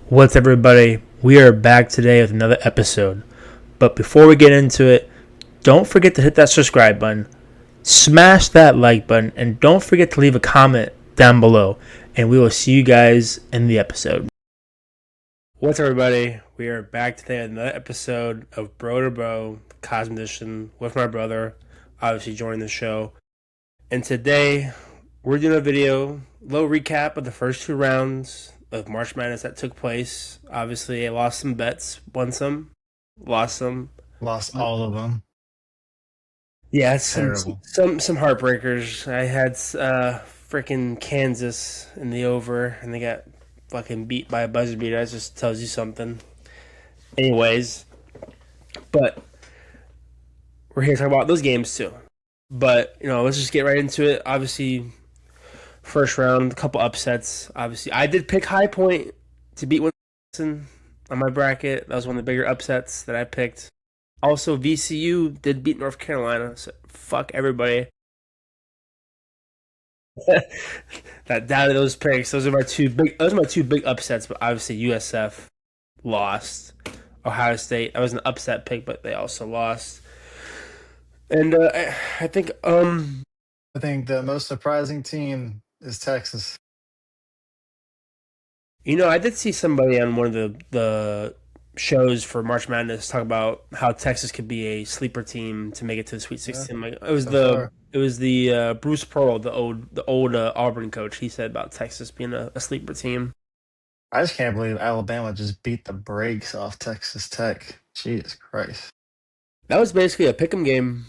What's everybody? We are back today with another episode. But before we get into it, don't forget to hit that subscribe button, smash that like button, and don't forget to leave a comment down below. And we will see you guys in the episode. What's everybody? We are back today with another episode of Bro to Bro, Cosmic Edition, with my brother, obviously joining the show. And today, we're doing a video, little recap of the first two rounds of March Madness that took place. Obviously, I lost some bets, won some, lost some. Lost all of them. Yeah, Terrible. some heartbreakers. I had freaking Kansas in the over, and they got fucking beat by a buzzer beater. That just tells you something. Anyways, but we're here to talk about those games too. But let's just get right into it. Obviously, first round, a couple upsets. Obviously, I did pick High Point to beat Wisconsin on my bracket. That was one of the bigger upsets that I picked. Also, VCU did beat North Carolina. So fuck everybody that doubted those picks. Those are my two big upsets. But obviously, USF lost. Ohio State, that was an upset pick, but they also lost. And I think the most surprising team is Texas. I did see somebody on one of the shows for March Madness talk about how Texas could be a sleeper team to make it to the Sweet 16. Yeah, Like, it was the Bruce Pearl, the old Auburn coach. He said about Texas being a sleeper team. I just can't believe Alabama just beat the brakes off Texas Tech. Jesus Christ. That was basically a pick'em game,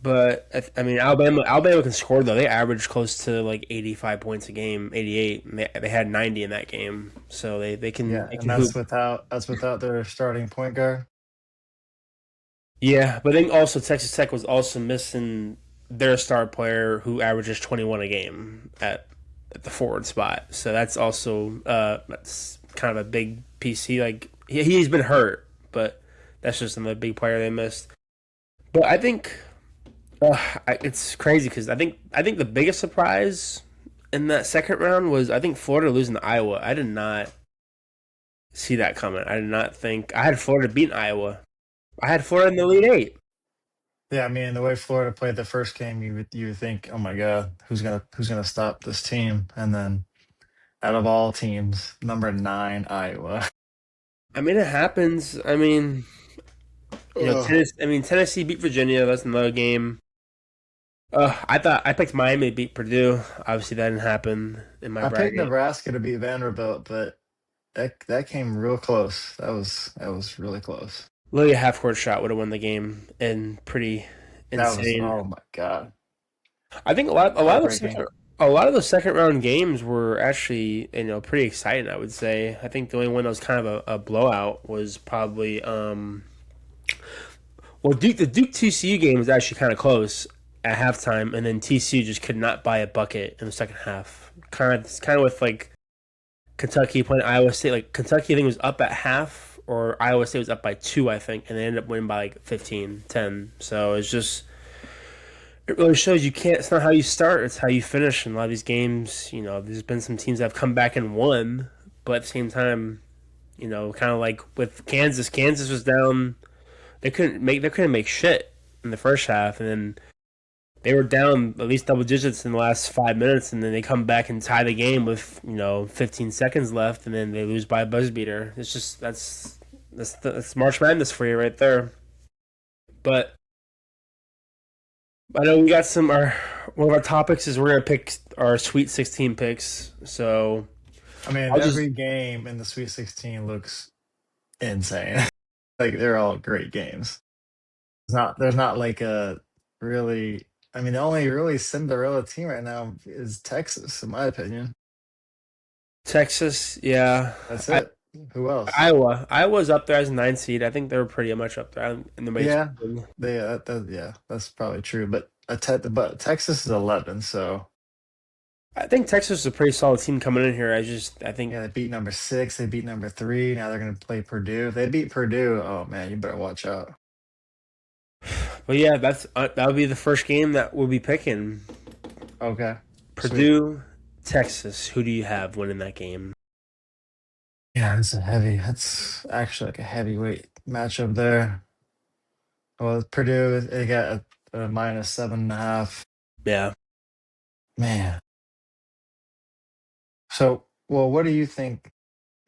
but I mean Alabama can score though. They averaged close to like 85 points a game, 88. And they had 90 in that game, so they can Yeah, they and can hoop. that's without their starting point guard. Yeah, but then also Texas Tech was also missing their star player who averages 21 a game at the forward spot. So that's also that's kind of a big piece. He's been hurt, but that's just another big player they missed. But I think it's crazy because I think the biggest surprise in that second round was I think Florida losing to Iowa. I did not see that coming. I did not think I had Florida beating Iowa. I had Florida in the Elite Eight. Yeah, I mean the way Florida played the first game, you would think, oh my God, who's gonna stop this team? And then out of all teams, number 9 Iowa. I mean, it happens. I mean, Ugh. Tennessee beat Virginia. That's another game. I picked Miami to beat Purdue. Obviously, that didn't happen in my I picked bracket. Nebraska to beat Vanderbilt, but that came real close. That was really close. Literally a half court shot would have won the game, and pretty That was, insane. oh my God, I think heartbreaking. a lot of those second round games were actually pretty exciting. I would say. I think the only one that was kind of a blowout was probably the Duke TCU game was actually kind of close at halftime, and then TCU just could not buy a bucket in the second half. Kind of with like Kentucky playing Iowa State. Like Kentucky, I think was up at half, or Iowa State was up by 2, I think, and they ended up winning by like 15, 10. So it's just it really shows you can't. It's not how you start; it's how you finish. In a lot of these games, there's been some teams that have come back and won, but at the same time, kind of like with Kansas. Kansas was down. They couldn't make shit in the first half, and then they were down at least double digits in the last 5 minutes, and then they come back and tie the game with 15 seconds left, and then they lose by a buzzer beater. It's just that's March Madness for you right there. But I know we got one of our topics is we're gonna pick our Sweet 16 picks. So I mean, I'll just every game in the Sweet 16 looks insane. Like they're all great games. There's not like a really. I mean, the only really Cinderella team right now is Texas, in my opinion. Texas, yeah. That's I, it. Who else? Iowa's up there as a 9 seed. I think they were pretty much up there in the race. Yeah, yeah, that's probably true. But Texas is 11, so I think Texas is a pretty solid team coming in here. I think yeah, they beat number 6, they beat number 3. Now they're gonna play Purdue. If they beat Purdue, oh man, you better watch out. But yeah, that would be the first game that we'll be picking. Okay, sweet. Purdue, Texas. Who do you have winning that game? Yeah, Yeah, it's a heavy. That's actually like a heavyweight matchup there. Well, Purdue, they got a minus 7.5. Yeah. Man. So, well, what do you think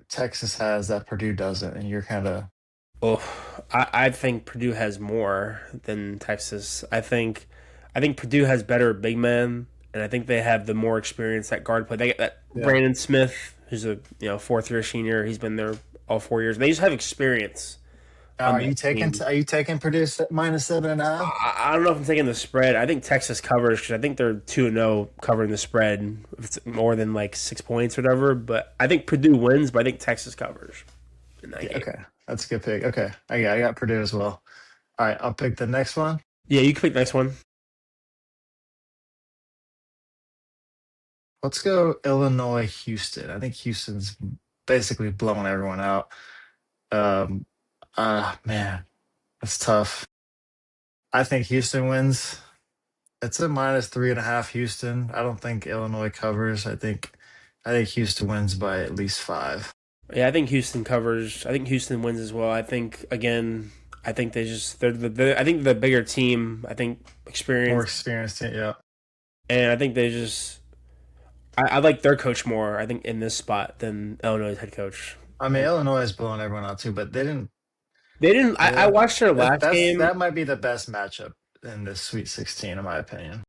Texas has that Purdue doesn't? And you're kind of Oh, I think Purdue has more than Texas. I think Purdue has better big men, and I think they have the more experience at guard play. They get that yeah. Brandon Smith, who's a fourth year senior. He's been there all 4 years. They just have experience on that team. Are you taking Purdue minus 7.5? I don't know if I'm taking the spread. I think Texas covers because I think they're 2-0 covering the spread. If it's more than like 6 points or whatever. But I think Purdue wins, but I think Texas covers in that Yeah, game. okay. That's a good pick. Okay. I got Purdue as well. All right, I'll pick the next one. Yeah, you can pick the next one. Let's go Illinois, Houston. I think Houston's basically blowing everyone out. Um, man, that's tough. I think Houston wins. It's a minus 3.5 Houston. I don't think Illinois covers. I think Houston wins by at least 5. Yeah, I think Houston covers. I think Houston wins as well. I think again. I think I think the bigger team. I think More experience, experienced, yeah. and I think they just. I like their coach more. I think in this spot than Illinois' head coach. I mean, Illinois is blowing everyone out too, but they didn't. They didn't. I Yeah, watched their last game. that might be the best matchup in the Sweet 16, in my opinion.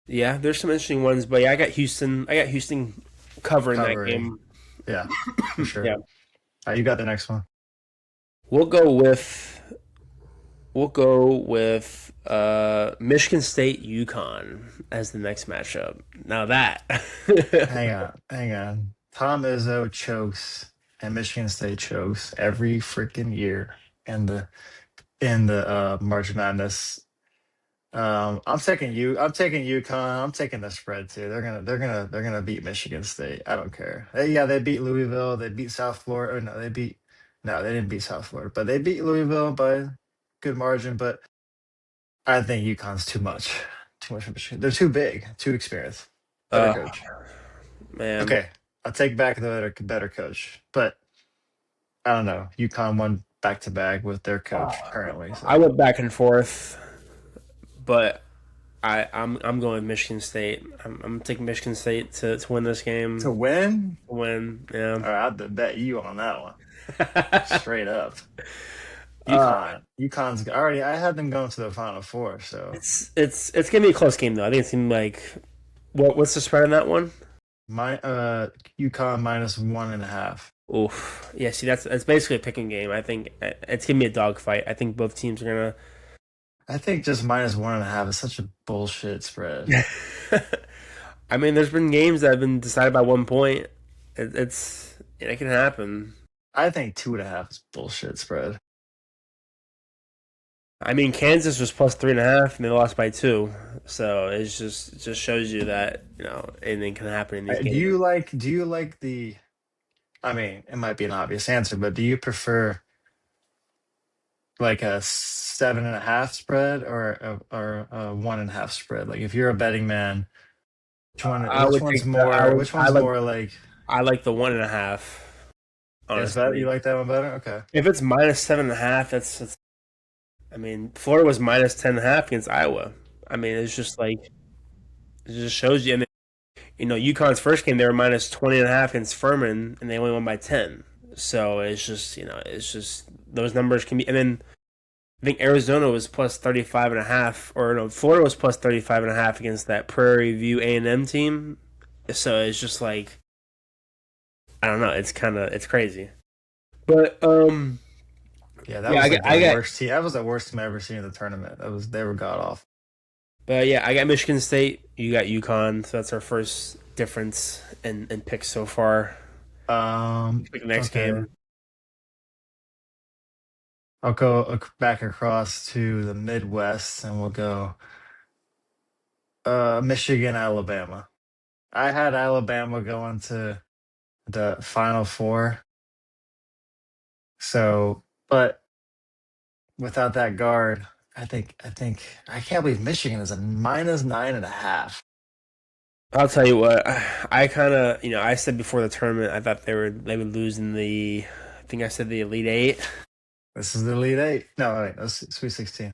Yeah, there's some interesting ones, but yeah, I got Houston. I got Houston covering that Covering, game. yeah, for sure. Yeah, You got the next one. we'll go with Michigan State UConn as the next matchup. Now that Hang on. Tom Izzo chokes and Michigan State chokes every freaking year in the March Madness. I'm taking UConn. I'm taking the spread too. They're gonna beat Michigan State. I don't care. Yeah, they beat Louisville. They beat South Florida. Or no, they didn't beat South Florida, but they beat Louisville by good margin. But I think UConn's too much. Too much for Michigan. They're too big, too experienced. Better uh coach. man, Okay, I'll take back the better coach, but I don't know. UConn won back to back with their coach currently, I so went back and forth, but I'm going with Michigan State. I'm taking Michigan State to win this to game. win. To win, yeah. All right, I'd bet you on that one straight up. uh, UConn's already. I had them going to the Final Four, so it's gonna be a close game though. I think it's gonna be like what's the spread on that one? my UConn minus 1.5. Oof. Yeah, see that's basically a picking game. I think it's gonna be a dogfight. I think both teams are I think just minus 1.5 is such a bullshit spread. gonna. I mean, there's been games that have been decided by 1 point. It can happen. I think 2.5 is bullshit spread. I mean, Kansas was plus 3.5, and they lost by 2. So it just shows you that anything can happen in these Do games. you like the? I mean, it might be an obvious answer, but do you prefer like a 7.5 spread or a 1.5 spread? Like if you're a betting man, I would take the I would which one's more like I like the 1.5. is that you Honestly, like that one better? Okay. if it's minus 7.5, that's. I mean, Florida was minus 10.5 against Iowa. I mean, it's just like it just shows you. And UConn's first game they were minus 20.5 against Furman, and they only won by 10. So it's just those numbers can be. And then I think Arizona was plus 35.5, or no, Florida was plus 35.5 against that Prairie View A&M team. So it's just like I don't know. It's crazy. But Yeah, that yeah, was like the worst team. That was the worst team I ever seen in the tournament. They were god off. but yeah, I got Michigan State. You got UConn. So that's our first difference in picks so far. Pick the next Okay. game. I'll go back across to the Midwest and we'll go Michigan, Alabama. I had Alabama going to the Final Four. So, but without that guard, I think I can't believe Michigan is a minus 9.5. I'll tell you what. I kind of, I said before the tournament, I thought they would lose in the. I think I said the Elite Eight. This is the Elite Eight. No, wait, that's Sweet 16.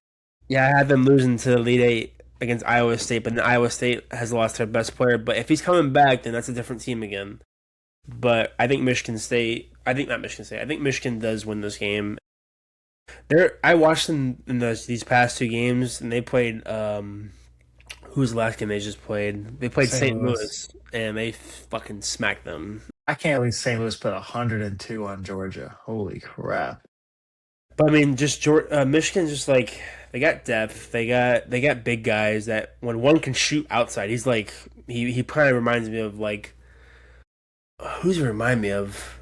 Yeah, I had them losing to the Elite Eight against Iowa State, but then Iowa State has lost their best player. But if he's coming back, then that's a different team again. But I think Michigan State. I think not Michigan State. I think Michigan does win this game. I watched them in these past two games, and they played. Who's the last game they just played? They played St. St. Louis. Louis, and they fucking smacked them. I can't believe St. Louis put 102 on Georgia. Holy crap. But I mean, Michigan's just like they got depth. They got big guys that when one can shoot outside, he's like he kind of reminds me of like who's he remind me of?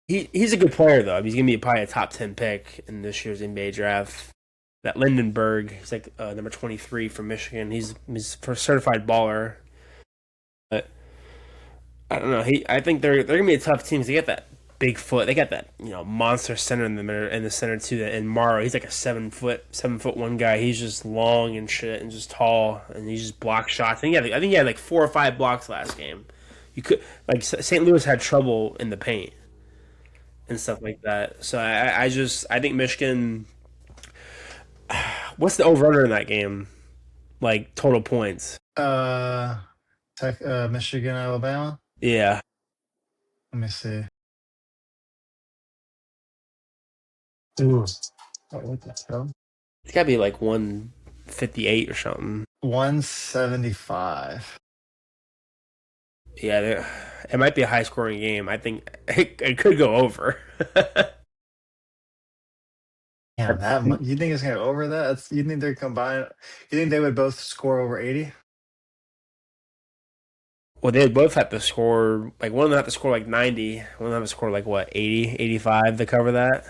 He's a good player though. I mean, he's gonna be probably a top 10 pick in this year's NBA draft. That Lindenberg, he's like number 23 from Michigan. He's a certified baller. But I don't know. I think they're gonna be a tough team. 'Cause they got that big foot. They got that monster center in the center too. And Morrow, he's like a 7 foot one guy. He's just long and shit and just tall and he just blocks shots. I think he had like 4 or 5 blocks last game. You could like St. Louis had trouble in the paint and stuff like that. So I think Michigan. What's the over under in that game? Like total points. Uh, Michigan, Alabama. Yeah, Let me see. Ooh. Oh, what the hell? it's got to be like 158 or something. 175. Yeah, it might be a high scoring game. I think it could go over. Yeah, that much. You think it's gonna go over that? You think they're combined? You think they would both score over 80? Well, they both have to score like one of them have to score like 90. One of them have to score like what 80, 85 to cover that.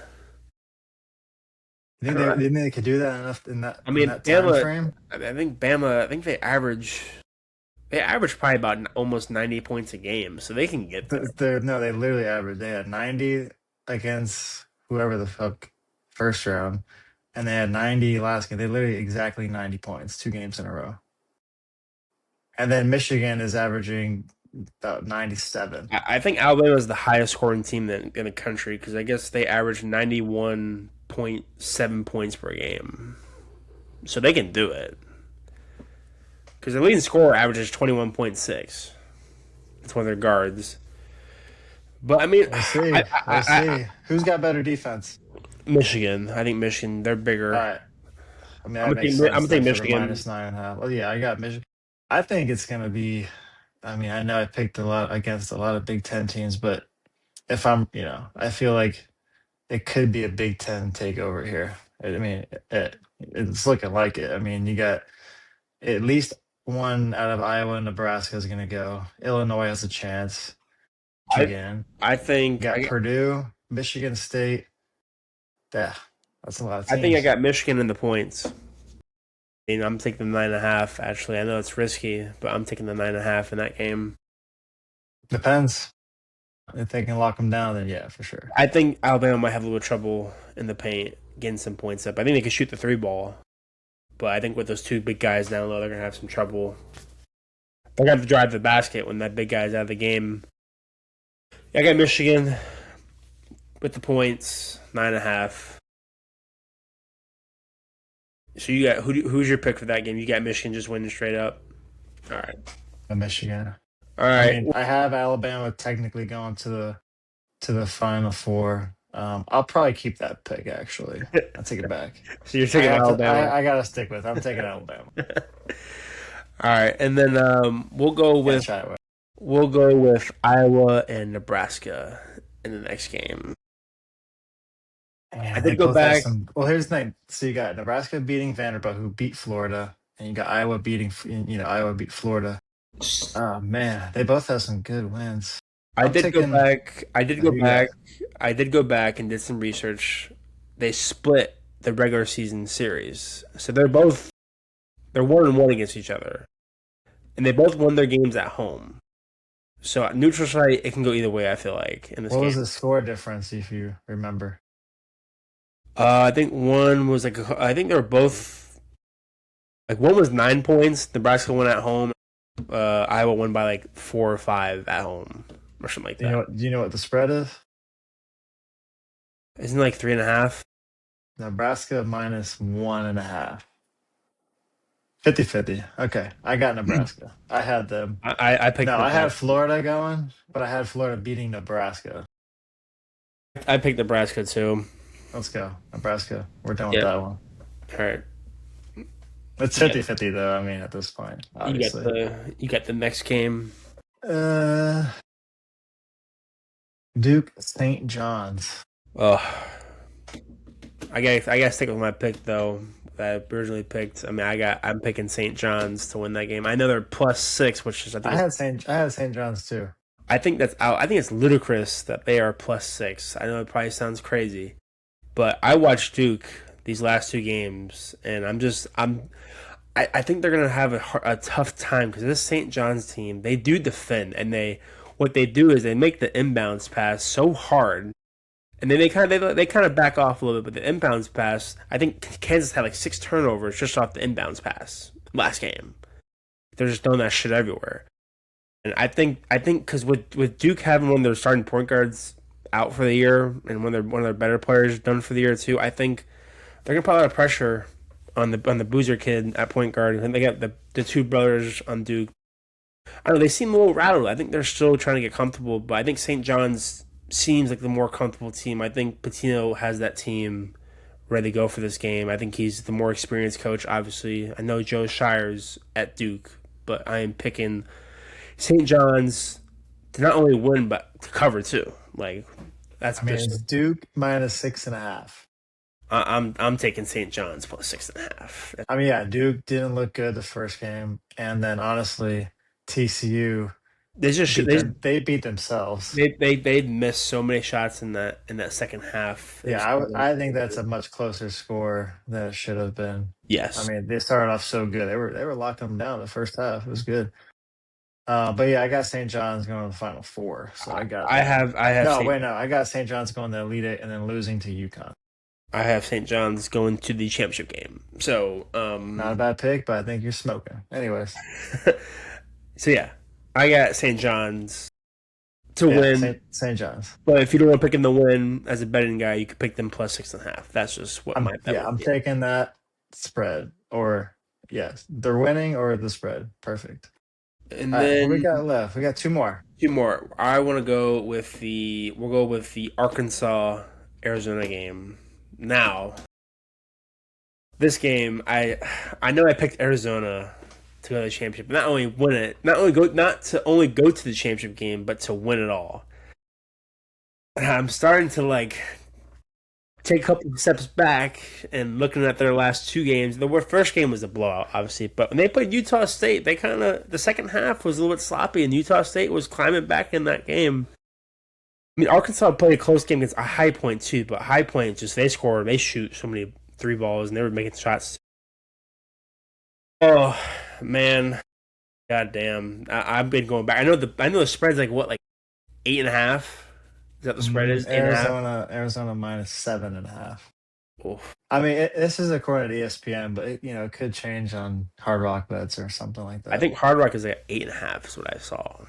I don't know. You think they could do that enough in that I mean, time Bama. frame? I think Bama. I think they average probably about almost 90 points a game, so they can get there. No, they literally averaged. They had 90 against whoever the fuck first round, and they had 90 last game. They literally exactly 90 points, 2 games in a row. And then Michigan is averaging about 97. I think Alabama is the highest scoring team in the country because I guess they average 91.7 points per game, so they can do it. Because their leading scorer averages 21.6. It's one of their guards. But I mean, We'll see. We'll see. Who's got better defense? Michigan. I think Michigan. They're All bigger. right. I mean, I'm that gonna makes take. I'm sense gonna take then for the Michigan. -9.5. Well, yeah, I got Michigan. I think it's going to be. I mean, I know I picked a lot against a lot of Big Ten teams, but if I feel like it could be a Big Ten takeover here. I mean, it's looking like it. I mean, you got at least one out of Iowa and Nebraska is going to go. Illinois has a chance. I Michigan. I You think got I, Purdue, Michigan State. Yeah, that's a lot of I think I teams. got Michigan in the points. I'm taking the 9.5. Actually, I know it's risky, but I'm taking the 9.5 in that game. Depends. If they can lock them down, then yeah, for sure. I think Alabama might have a little trouble in the paint getting some points up. I think they can shoot the three ball, but I think with those two big guys down low, they're gonna have some trouble. They're gonna have to drive the basket when that big guy's out of the game. I got Michigan with the points 9.5. So you got who's your pick for that game? You got Michigan just winning straight up. All right, Michigan. all I right. mean, I have Alabama technically going to the Final Four. I'll probably keep that pick. Actually, I'll take it back. So you're I taking have to. Alabama. I gotta stick with. I'm taking Alabama. All right, and then we'll go Yeah, with try it. Iowa and Nebraska in the next game. I Yeah, they did go both have back. some. Well, here's the thing. So you got Nebraska beating Vanderbilt, who beat Florida, and you got Iowa beating. Iowa beat Florida. Oh man, they both have some good wins. I I'm did go taking. back. I did go Who you got? back. I did go back and did some research. They split the regular season series, so they're 1-1 against each other, and they both won their games at home. So at neutral site, it can go either way. I feel like in this What was game. the score difference, if you remember? I think one was like I think they were both. Like one was 9 points. Nebraska won at home. Iowa won by like 4 or 5 at home or something like that. Do you know what the spread is? Isn't it like 3.5? Nebraska minus 1.5. 50-50. Okay. I got Nebraska. I had them. I picked No, I had Nebraska. Florida going, but I had Florida beating Nebraska. I picked Nebraska too. Let's go. Nebraska. We're done with Yep. that one. All right. It's You got, 50-50 though, I mean, at this point, you got obviously. the next game. Uh Duke St. John's. Oh, I got to stick with my pick though. That I originally picked. I mean, I'm picking St. John's to win that game. I know they're +6, which is I had St. John's too. I think that's out. I think it's ludicrous that they are +6. I know it probably sounds crazy, but I watched Duke these last 2 games, and I think they're gonna have a tough time because this St. John's team, they do defend, and what they do is they make the inbounds pass so hard, and then they kind of back off a little bit. But the inbounds pass, I think Kansas had like 6 turnovers just off the inbounds pass last game. They're just throwing that shit everywhere. And I think because with Duke having one of their starting point guards out for the year and one of their better players done for the year too, I think they're gonna put a lot of pressure on the Boozer kid at point guard. And they got the 2 brothers on Duke. I don't know, they seem a little rattled. I think they're still trying to get comfortable, but I think St. John's seems like the more comfortable team. I think Patino has that team ready to go for this game. I think he's the more experienced coach, obviously. I know Joe Shire's at Duke, but I am picking St. John's to not only win but to cover too. Like that's I mean, just it's Duke minus 6.5. I'm taking St. John's +6.5. I mean, yeah, Duke didn't look good the first game, and then honestly, TCU They just beat them. They beat themselves. they missed so many shots in that second half. They Yeah, just I think that's a much closer score than it should have been. I yes. mean, they started off so good. They were locking them down the first half. It was good. But yeah, I got St. John's going to the Final Four, so I got I them. have I have No, St. wait, no, I got St. John's going to Elite Eight and then losing to UConn. I have St. John's going to the championship game. So Not a bad pick, but I think you're smoking. Anyways, so yeah, I got St. John's to yeah, win. St. John's. But if you don't want to pick them to win as a betting guy, you could pick them +6.5. That's just what my bet would I'm be. taking that spread, or yes, they're winning or the spread. Perfect. And All right, what we then got left? We got two more. 2 more. I want to go with we'll go with the Arkansas Arizona game. Now, this game, I know I picked Arizona to go to the championship. Not only win it, not to only go to the championship game, but to win it all. I'm starting to like take a couple of steps back and looking at their last 2 games. The first game was a blowout, obviously, but when they played Utah State, the second half was a little bit sloppy, and Utah State was climbing back in that game. I mean, Arkansas played a close game against a High Point too, but High Point they shoot so many 3 balls, and they were making shots. Oh man, god damn! I've been going back. I know the spread's like 8.5. Is that the spread is 8.5? Arizona minus 7.5. Oof. I mean, this is according to ESPN, but it could change on Hard Rock bets or something like I that. think Hard Rock is like 8.5. Is what I saw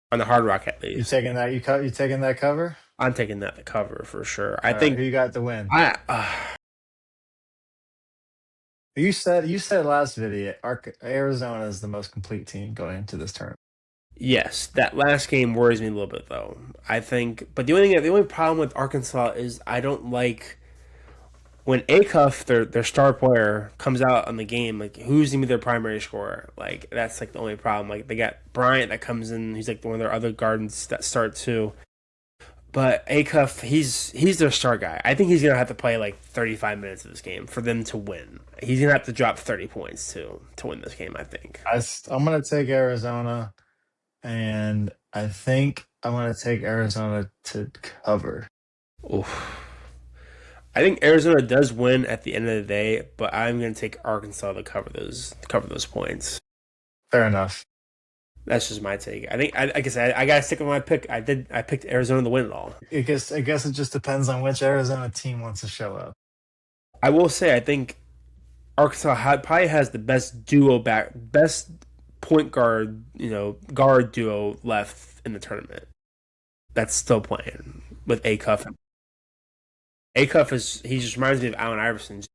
on the Hard Rock at You least. taking that? You taking that cover? I'm taking that to cover for sure. I All right, think who you got to win? I You said last video, Arizona is the most complete team going into this tournament. yes, that last game worries me a little bit though. I think, but the only problem with Arkansas is I don't like when Acuff, their star player, comes out on the game. Like, who's gonna be their primary scorer? Like, that's like the only problem. Like, they got Bryant that comes in. He's like one of their other guards that start too. But Acuff, he's their star guy. I think he's gonna have to play like 35 minutes of this game for them to win. He's gonna have to drop 30 points to win this game. I think. I'm going to take Arizona, and I think I'm going to take Arizona to cover. Oof. I think Arizona does win at the end of the day, but I'm gonna take Arkansas to cover those points. Fair enough. That's just my take. I think, like I said, I gotta stick with my pick. I picked Arizona to win it all. I guess it just depends on which Arizona team wants to show up. I will say, I think Arkansas probably has the best point guard, guard duo left in the tournament. That's still playing with Acuff. Acuff he just reminds me of Allen Iverson. Just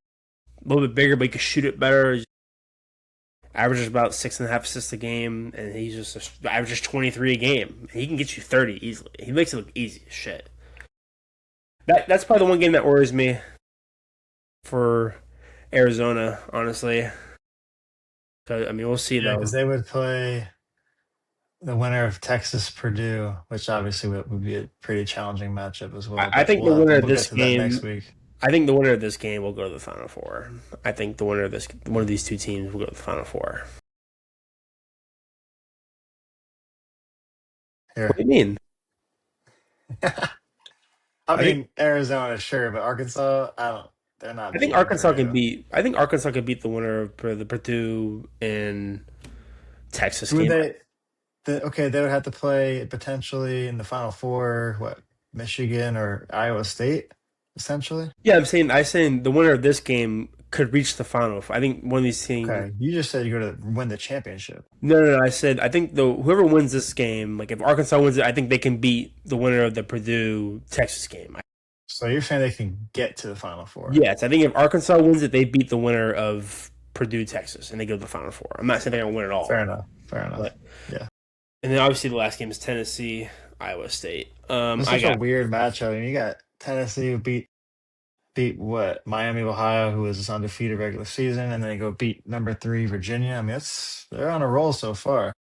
a little bit bigger, but he can shoot it better. Averages about 6.5 assists a game, and he's just averages 23 a game. He can get you 30 easily. He makes it look easy as shit. That's probably the one game that worries me for Arizona, honestly. I mean, we'll see though. Because they would play the winner of Texas Purdue, which obviously would be a pretty challenging matchup as well. I think the winner of this game next week. I think the winner of this game will go to the Final Four. I think the winner of one of these two teams will go to the Final Four. Here. What do you mean? I mean Arizona, sure, but Arkansas, I don't. They're not. I think Arkansas can beat. I think Arkansas can beat the winner of the Purdue and Texas game. They would have to play potentially in the Final Four. What, Michigan or Iowa State? Essentially. Yeah, I'm saying the winner of this game could reach the final. I think one of these teams. Okay, you just said you're going to win the championship. No. I said I think whoever wins this game, like if Arkansas wins it, I think they can beat the winner of the Purdue Texas game. So you're saying they can get to the Final Four? Yes, I think if Arkansas wins it, they beat the winner of Purdue Texas, and they go to the Final Four. I'm not saying they're going to win it all. Fair enough. But, yeah. And then obviously the last game is Tennessee, Iowa State. It's such a weird matchup. I mean, you got Tennessee who beat what, Miami, Ohio, who was undefeated regular season, and then they go beat number 3 Virginia. I mean, they're on a roll so far.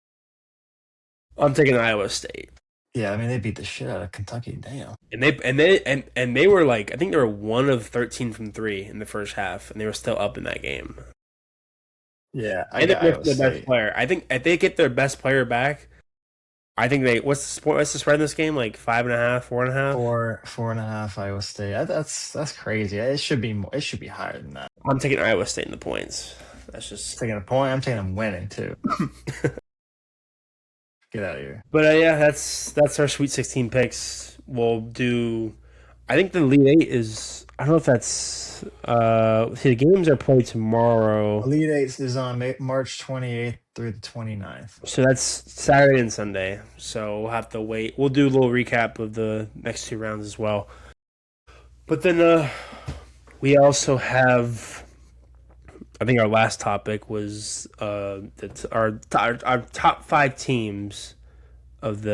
I'm taking Iowa State. Yeah, I mean they beat the shit out of Kentucky. Damn. And they were like, I think they were 1 of 13 from 3 in the first half, and they were still up in that game. Yeah, I think they're the best player. I think if they get their best player back, I think what's the spread in this game? Like 5.5, 4.5? 4.5 Iowa State. That's crazy. It should be more. It should be higher than that. I'm taking Iowa State in the points. That's just taking a point. I'm taking them winning too. Get out of here. But yeah, that's our Sweet 16 picks. We'll do. I think the Elite 8 is. I don't know if that's. The games are played tomorrow. Elite 8 is on March 28th through the 29th. So that's Saturday and Sunday. So we'll have to wait. We'll do a little recap of the next 2 rounds as well. But then we also have. I think our last topic was our top 5 teams of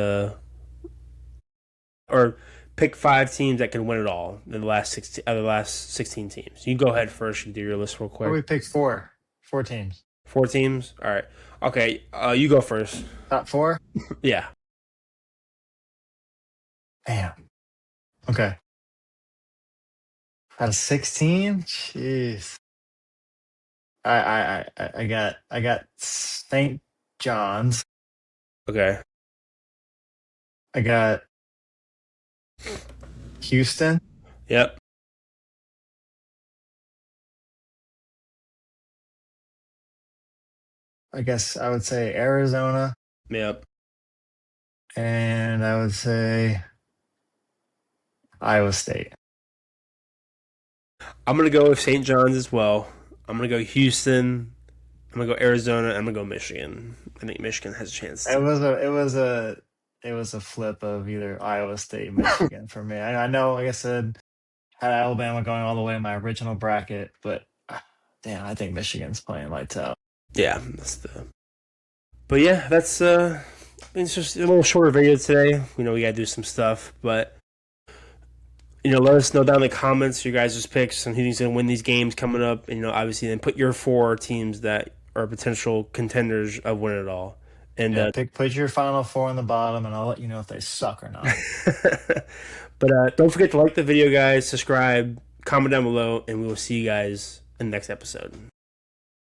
or pick 5 teams that can win it all in the last 16 teams. You go ahead first. You do your list real quick. We picked 4 teams. 4 teams. All right. Okay. You go first. Top 4. Yeah. Damn. Okay. Out of 16, jeez. I got St. John's. Okay. I got Houston. Yep. I guess I would say Arizona. Yep. And I would say Iowa State. I'm going to go with St. John's as well. I'm going to go Houston. I'm going to go Arizona. I'm going to go Michigan. I think Michigan has a chance. It was a flip of either Iowa State, Michigan for me. I know, like I said, had Alabama going all the way in my original bracket, but damn, I think Michigan's playing lights out. Yeah, But yeah, that's it's just a little shorter video today. We got to do some stuff, but let us know down in the comments your guys' picks and who's going to win these games coming up. And obviously, then put your 4 teams that are potential contenders of winning it all. And put your Final 4 on the bottom, and I'll let you know if they suck or not. But don't forget to like the video, guys. Subscribe, comment down below, and we will see you guys in the next episode.